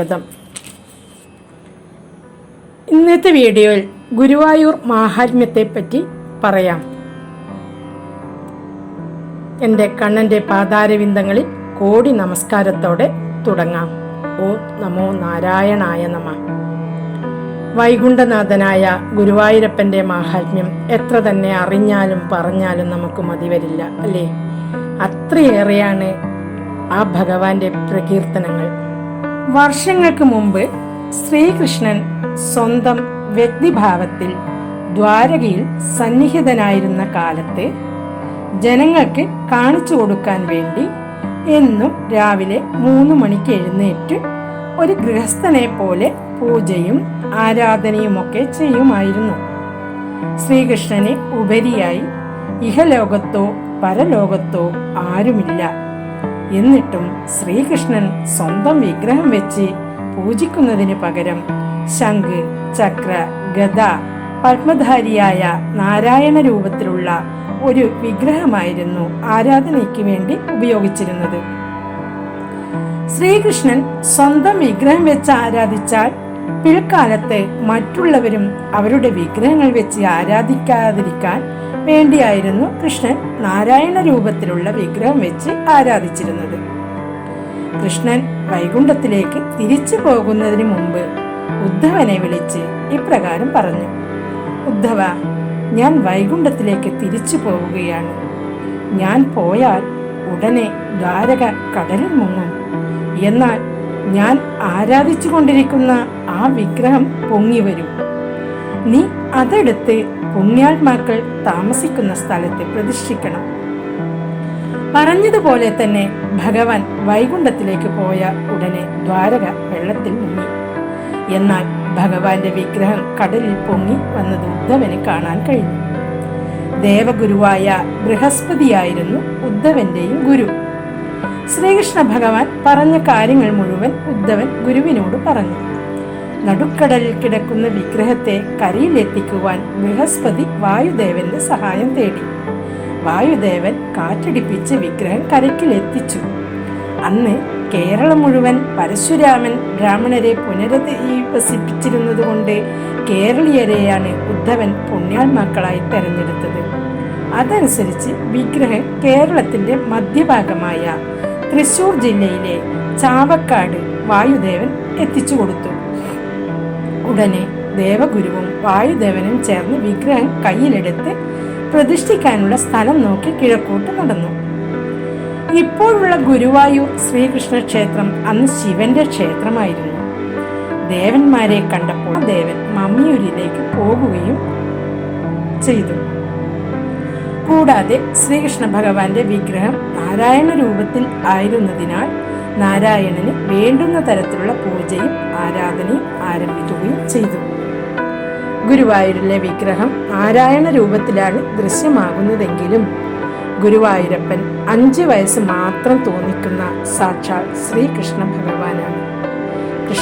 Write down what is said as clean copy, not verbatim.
സ്വാഗതം. ഇന്നത്തെ വീഡിയോയിൽ ഗുരുവായൂർ മാഹാത്മ്യത്തെപ്പറ്റി പറയാം. എൻ്റെ കണ്ണൻ്റെ പാതാരവിന്ദങ്ങളിൽ കോടി നമസ്കാരത്തോടെ തുടങ്ങാം. ഓ നമോ നാരായണായ നമ. വൈകുണ്ഠനാഥനായ ഗുരുവായൂരപ്പൻ്റെ മാഹാത്മ്യം എത്ര തന്നെ അറിഞ്ഞാലും പറഞ്ഞാലും നമുക്ക് മതിവരില്ല, അല്ലേ? അത്രയേറെയാണ് ആ ഭഗവാന്റെ പ്രകീർത്തനങ്ങൾ. വർഷങ്ങൾക്ക് മുമ്പ് ശ്രീകൃഷ്ണൻ സ്വന്തം വ്യക്തിഭാവത്തിൽ ദ്വാരകയിൽ സന്നിഹിതനായിരുന്ന കാലത്ത് ജനങ്ങൾക്ക് കാണിച്ചു കൊടുക്കാൻ വേണ്ടി എന്നും രാവിലെ 3 മണിക്ക് എഴുന്നേറ്റ് ഒരു ഗൃഹസ്ഥനെ പോലെ പൂജയും ആരാധനയുമൊക്കെ ചെയ്യുമായിരുന്നു. ശ്രീകൃഷ്ണന് ഉപരിയായി ഇഹലോകത്തോ പരലോകത്തോ ആരുമില്ല. എന്നിട്ടും ശ്രീകൃഷ്ണൻ സ്വന്തം വിഗ്രഹം വെച്ച് പൂജിക്കുന്നതിന് പകരം ശംഖ്, ചക്ര, ഗദ, പത്മധാരിയായ നാരായണ രൂപത്തിലുള്ള ഒരു വിഗ്രഹമായിരുന്നു ആരാധനയ്ക്ക് വേണ്ടി ഉപയോഗിച്ചിരുന്നത്. ശ്രീകൃഷ്ണൻ സ്വന്തം വിഗ്രഹം വെച്ച് ആരാധിച്ചാൽ പിൽക്കാലത്ത് മറ്റുള്ളവരും അവരുടെ വിഗ്രഹങ്ങൾ വെച്ച് ആരാധിക്കാതിരിക്കാൻ വേണ്ടിയായിരുന്നു കൃഷ്ണൻ നാരായണ രൂപത്തിലുള്ള വിഗ്രഹം വെച്ച് ആരാധിച്ചിരുന്നത്. കൃഷ്ണൻ വൈകുണ്ഠത്തിലേക്ക് തിരിച്ചു പോകുന്നതിന് മുമ്പ് ഉദ്ധവനെ വിളിച്ച് ഇപ്രകാരം പറഞ്ഞു: ഉദ്ധവ, ഞാൻ വൈകുണ്ഠത്തിലേക്ക് തിരിച്ചു പോവുകയാണ്. ഞാൻ പോയാൽ ഉടനെ ദ്വാരക കടലിൽ മുങ്ങും. എന്നാൽ ഞാൻ ആരാധിച്ചു കൊണ്ടിരിക്കുന്ന ആ വിഗ്രഹം പൊങ്ങി വരും. നീ അതെടുത്ത് പുണ്യാത്മാക്കൾ താമസിക്കുന്ന സ്ഥലത്ത് പ്രതിഷ്ഠിക്കണം. പറഞ്ഞതുപോലെ തന്നെ ഭഗവാൻ വൈകുണ്ഠത്തിലേക്ക് പോയ ഉടനെ ദ്വാരക വെള്ളത്തിൽ മുങ്ങി. എന്നാൽ ഭഗവാന്റെ വിഗ്രഹം കടലിൽ പൊങ്ങി വന്നത് ഉദ്ധവന് കാണാൻ കഴിഞ്ഞു. ദേവഗുരുവായ ബൃഹസ്പതിയായിരുന്നു ഉദ്ധവന്റെയും ഗുരു. ശ്രീകൃഷ്ണ ഭഗവാൻ പറഞ്ഞ കാര്യങ്ങൾ മുഴുവൻ ഉദ്ധവൻ ഗുരുവിനോട് പറഞ്ഞു. നടുക്കടലിൽ കിടക്കുന്ന വിഗ്രഹത്തെ കരയിലെത്തിക്കുവാൻ ബൃഹസ്പതി വായുദേവന്റെ സഹായം തേടി. വായുദേവൻ കാറ്റടിപ്പിച്ച് വിഗ്രഹം കരയ്ക്കിലെത്തിച്ചു. അന്ന് കേരളം മുഴുവൻ പരശുരാമൻ ബ്രാഹ്മണരെ പുനരധിവസിപ്പിച്ചിരുന്നതുകൊണ്ട് കേരളീയരെയാണ് ഉദ്ധവൻ പുണ്യാത്മാക്കളായി തെരഞ്ഞെടുത്തത്. അതനുസരിച്ച് വിഗ്രഹം കേരളത്തിന്റെ മധ്യഭാഗമായ തൃശൂർ ജില്ലയിലെ ചാവക്കാട് വായുദേവൻ എത്തിച്ചു കൊടുത്തു. ഉടനെ ദേവഗുരുവും വായുദേവനും ചേർന്ന് വിഗ്രഹം കയ്യിലെടുത്ത് പ്രതിഷ്ഠിക്കാനുള്ള സ്ഥലം നോക്കി കിഴക്കോട്ട് നടന്നു. ഇപ്പോഴുള്ള ഗുരുവായൂർ ശ്രീകൃഷ്ണ ക്ഷേത്രം അന്ന് ശിവന്റെ ക്ഷേത്രമായിരുന്നു. ദേവന്മാരെ കണ്ടപ്പോൾ ദേവൻ മമ്മിയൂരിലേക്ക് പോകുകയും ചെയ്തു. കൂടാതെ ശ്രീകൃഷ്ണ ഭഗവാന്റെ വിഗ്രഹം നാരായണ രൂപത്തിൽ ആയിരുന്നതിനാൽ നാരായണന് വേണ്ടുന്ന തരത്തിലുള്ള പൂജയും ആരാധനയും ആരംഭിക്കുകയും ചെയ്തു. ഗുരുവായൂരിലെ വിഗ്രഹം നാരായണ രൂപത്തിലാണ് ദൃശ്യമാകുന്നതെങ്കിലും ഗുരുവായൂരപ്പൻ 5 വയസ്സ് മാത്രം തോന്നിക്കുന്ന സാക്ഷാൽ ശ്രീകൃഷ്ണ ഭഗവാനാണ്.